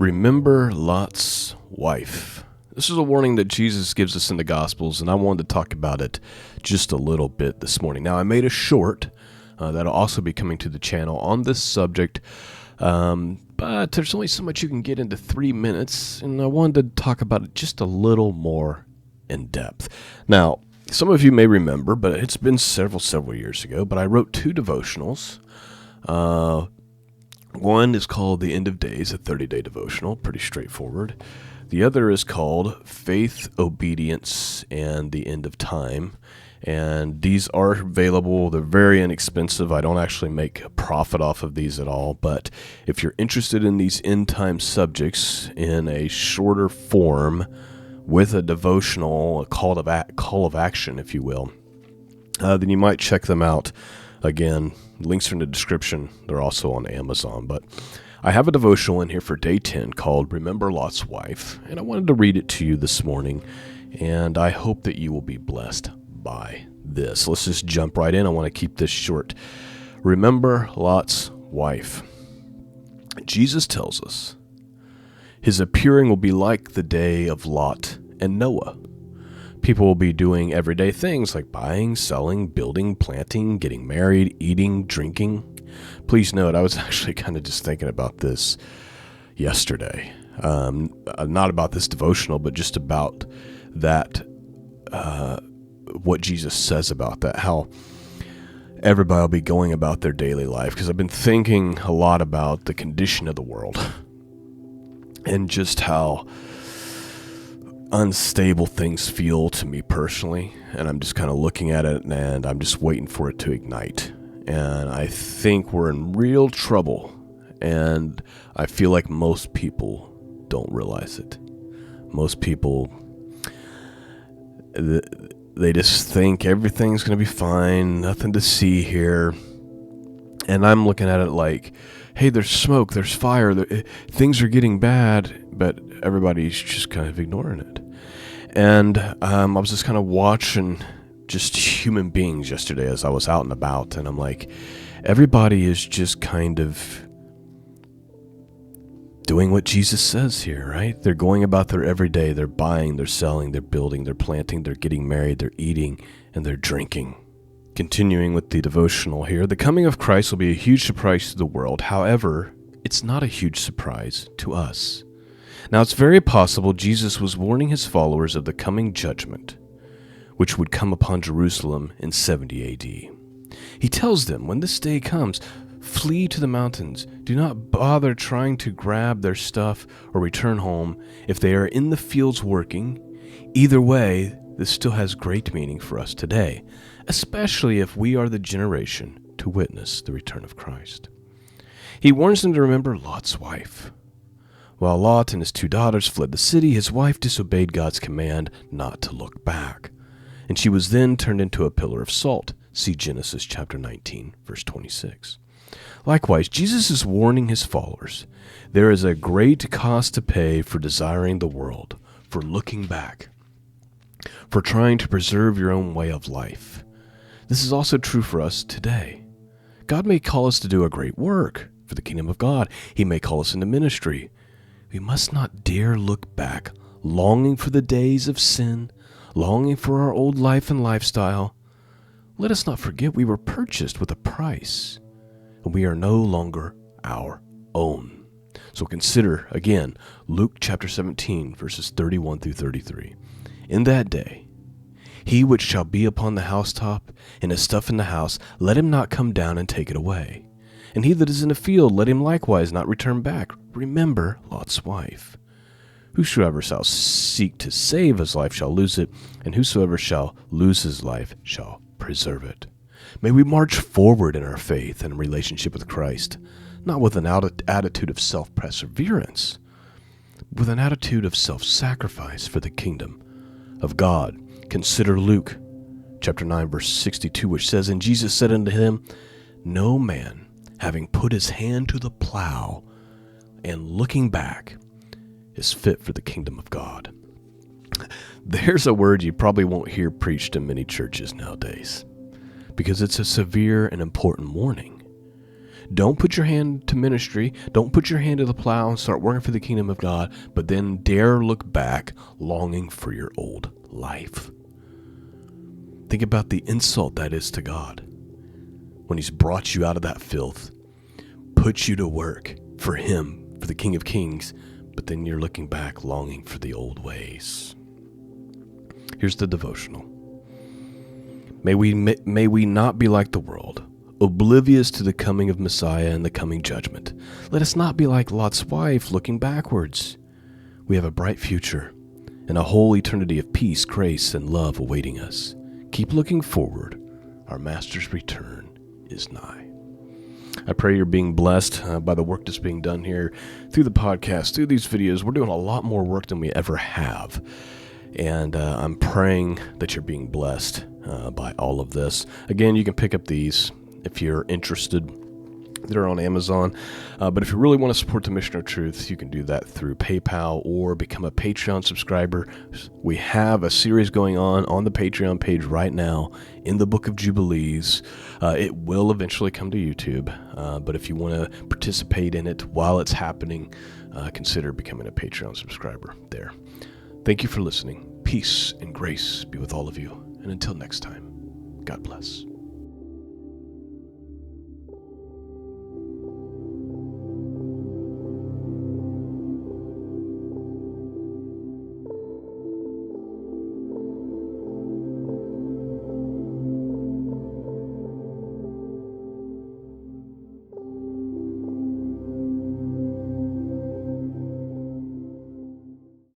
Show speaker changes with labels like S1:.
S1: Remember Lot's wife. This is a warning that Jesus gives us in the Gospels, and I wanted to talk about it just a little bit this morning. Now, I made a short that'll also be coming to the channel on this subject, but there's only so much you can get into 3 minutes, and I wanted to talk about it just a little more in depth. Now, some of you may remember, but it's been several years ago, but I wrote 2 devotionals. One is called The End of Days, a 30-day devotional, pretty straightforward. The other is called Faith, Obedience, and the End of Time. And these are available. They're very inexpensive. I don't actually make a profit off of these at all. But if you're interested in these end time subjects in a shorter form with a devotional, a call of action, if you will, then you might check them out. Again, links are in the description. They're also on Amazon. But I have a devotional in here for day 10 called Remember Lot's Wife. And I wanted to read it to you this morning. And I hope that you will be blessed by this. Let's just jump right in. I want to keep this short. Remember Lot's wife. Jesus tells us his appearing will be like the day of Lot and Noah. People will be doing everyday things like buying, selling, building, planting, getting married, eating, drinking. Please note, I was actually kind of just thinking about this yesterday. Not about this devotional, but just about that, what Jesus says about that, how everybody will be going about their daily life. Because I've been thinking a lot about the condition of the world and just how unstable things feel to me personally, and I'm just kind of looking at it and I'm just waiting for it to ignite. And I think we're in real trouble, and I feel like most people don't realize it. Most people, they just think everything's going to be fine, nothing to see here. And I'm looking at it like, hey, there's smoke, there's fire, things are getting bad, but everybody's just kind of ignoring it. And I was just kind of watching just human beings yesterday as I was out and about, and I'm like, everybody is just kind of doing what Jesus says here, right? They're going about their everyday, they're buying, they're selling, they're building, they're planting, they're getting married, they're eating, and they're drinking. Continuing with the devotional here, the coming of Christ will be a huge surprise to the world. However, it's not a huge surprise to us. Now, it's very possible Jesus was warning his followers of the coming judgment, which would come upon Jerusalem in 70 AD. He tells them, when this day comes, flee to the mountains. Do not bother trying to grab their stuff or return home if they are in the fields working. Either way, this still has great meaning for us today, especially if we are the generation to witness the return of Christ. He warns them to remember Lot's wife. While Lot and his 2 daughters fled the city, his wife disobeyed God's command not to look back, and she was then turned into a pillar of salt. See Genesis chapter 19, verse 26. Likewise, Jesus is warning his followers. There is a great cost to pay for desiring the world, for looking back, for trying to preserve your own way of life. This is also true for us today. God may call us to do a great work for the kingdom of God. He may call us into ministry. We must not dare look back, longing for the days of sin, longing for our old life and lifestyle. Let us not forget we were purchased with a price, and we are no longer our own. So consider, again, Luke chapter 17, verses 31 through 33. In that day, he which shall be upon the housetop, and his stuff in the house, let him not come down and take it away. And he that is in the field, let him likewise not return back. Remember Lot's wife. Whosoever shall seek to save his life shall lose it, and whosoever shall lose his life shall preserve it. May we march forward in our faith and relationship with Christ, not with an attitude of self-perseverance, with an attitude of self-sacrifice for the kingdom of God. Consider Luke chapter 9, verse 62, which says, And Jesus said unto him, No man, having put his hand to the plow and looking back, is fit for the kingdom of God. There's a word you probably won't hear preached in many churches nowadays, because it's a severe and important warning. Don't put your hand to ministry. Don't put your hand to the plow and start working for the kingdom of God, but then dare look back longing for your old life. Think about the insult that is to God when he's brought you out of that filth, put you to work for him, for the King of Kings, but then you're looking back longing for the old ways. Here's the devotional. May we not be like the world, oblivious to the coming of Messiah and the coming judgment. Let us not be like Lot's wife, looking backwards. We have a bright future and a whole eternity of peace, grace, and love awaiting us. Keep looking forward. Our Master's return is nigh. I pray you're being blessed by the work that's being done here through the podcast, through these videos. We're doing a lot more work than we ever have. And I'm praying that you're being blessed by all of this. Again, you can pick up these if you're interested. They're on Amazon. But if you really want to support the Mission of Truth, you can do that through PayPal or become a Patreon subscriber. We have a series going on the Patreon page right now in the Book of Jubilees. It will eventually come to YouTube. But if you want to participate in it while it's happening, consider becoming a Patreon subscriber there. Thank you for listening. Peace and grace be with all of you. And until next time, God bless.